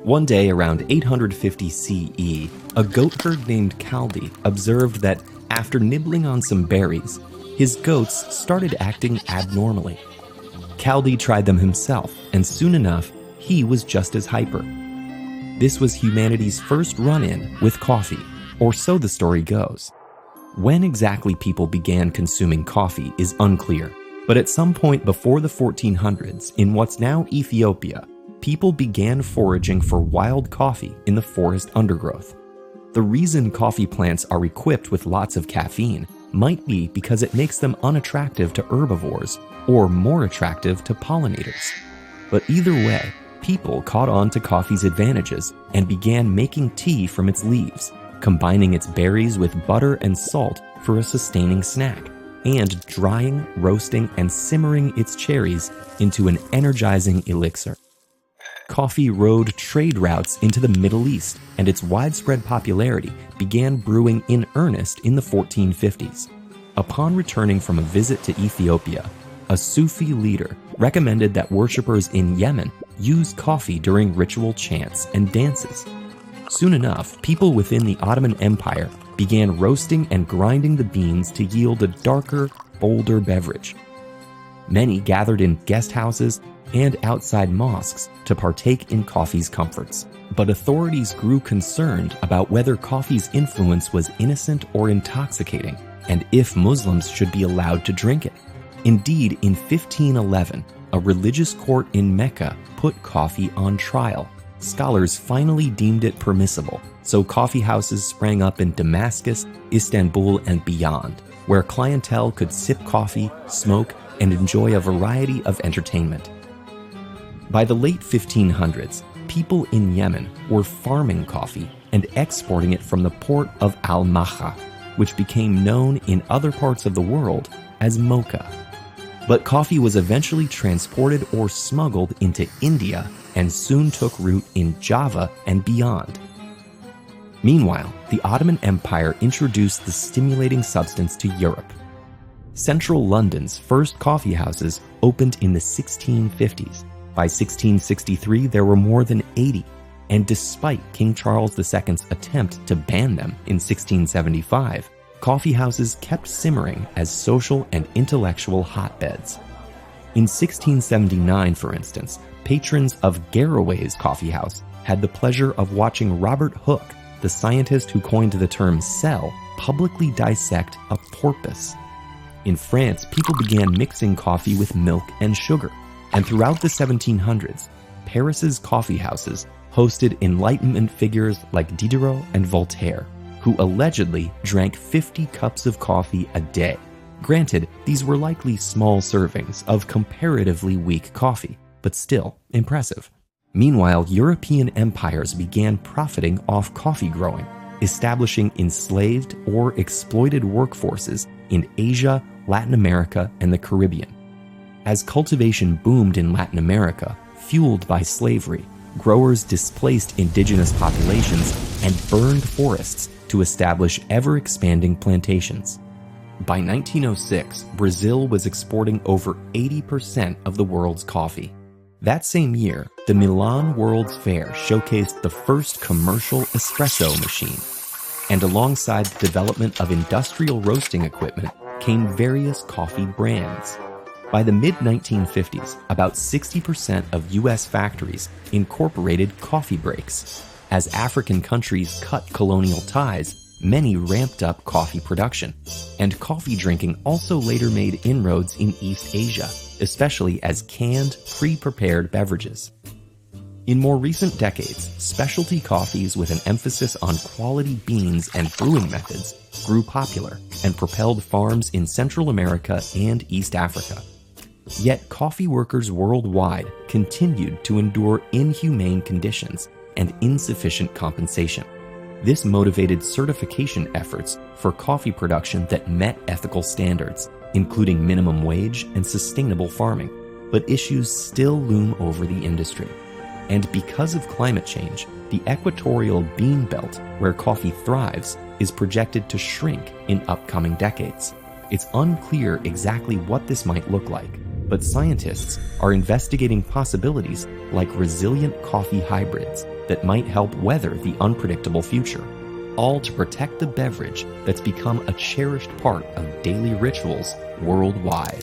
One day around 850 CE, a goat herd named Caldi observed that after nibbling on some berries, his goats started acting abnormally. Caldi tried them himself, and soon enough, he was just as hyper. This was humanity's first run-in with coffee, or so the story goes. When exactly people began consuming coffee is unclear, but at some point before the 1400s, in what's now Ethiopia, people began foraging for wild coffee in the forest undergrowth. The reason coffee plants are equipped with lots of caffeine might be because it makes them unattractive to herbivores or more attractive to pollinators. But either way, people caught on to coffee's advantages and began making tea from its leaves, combining its berries with butter and salt for a sustaining snack, and drying, roasting, and simmering its cherries into an energizing elixir. Coffee rode trade routes into the Middle East, and its widespread popularity began brewing in earnest in the 1450s. Upon returning from a visit to Ethiopia, a Sufi leader recommended that worshippers in Yemen use coffee during ritual chants and dances. Soon enough, people within the Ottoman Empire began roasting and grinding the beans to yield a darker, bolder beverage. Many gathered in guest houses and outside mosques to partake in coffee's comforts. But authorities grew concerned about whether coffee's influence was innocent or intoxicating, and if Muslims should be allowed to drink it. Indeed, in 1511, a religious court in Mecca put coffee on trial. Scholars finally deemed it permissible, so coffee houses sprang up in Damascus, Istanbul, and beyond, where clientele could sip coffee, smoke, and enjoy a variety of entertainment. By the late 1500s, people in Yemen were farming coffee and exporting it from the port of Al-Maha, which became known in other parts of the world as mocha. But coffee was eventually transported or smuggled into India and soon took root in Java and beyond. Meanwhile, the Ottoman Empire introduced the stimulating substance to Europe. Central London's first coffee houses opened in the 1650s. By 1663, there were more than 80, and despite King Charles II's attempt to ban them in 1675, coffee houses kept simmering as social and intellectual hotbeds. In 1679, for instance, patrons of Garraway's Coffee House had the pleasure of watching Robert Hooke, the scientist who coined the term cell, publicly dissect a porpoise. In France, people began mixing coffee with milk and sugar, and throughout the 1700s, Paris's coffee houses hosted Enlightenment figures like Diderot and Voltaire, who allegedly drank 50 cups of coffee a day. Granted, these were likely small servings of comparatively weak coffee, but still impressive. Meanwhile, European empires began profiting off coffee growing, establishing enslaved or exploited workforces in Asia, Latin America, and the Caribbean. As cultivation boomed in Latin America, fueled by slavery, growers displaced indigenous populations and burned forests to establish ever-expanding plantations. By 1906, Brazil was exporting over 80% of the world's coffee. That same year, the Milan World's Fair showcased the first commercial espresso machine. And alongside the development of industrial roasting equipment came various coffee brands. By the mid-1950s, about 60% of U.S. factories incorporated coffee breaks. As African countries cut colonial ties, many ramped up coffee production. And coffee drinking also later made inroads in East Asia, especially as canned, pre-prepared beverages. In more recent decades, specialty coffees with an emphasis on quality beans and brewing methods grew popular and propelled farms in Central America and East Africa. Yet coffee workers worldwide continued to endure inhumane conditions and insufficient compensation. This motivated certification efforts for coffee production that met ethical standards, including minimum wage and sustainable farming. But issues still loom over the industry. And because of climate change, the equatorial bean belt where coffee thrives is projected to shrink in upcoming decades. It's unclear exactly what this might look like, but scientists are investigating possibilities like resilient coffee hybrids that might help weather the unpredictable future, all to protect the beverage that's become a cherished part of daily rituals worldwide.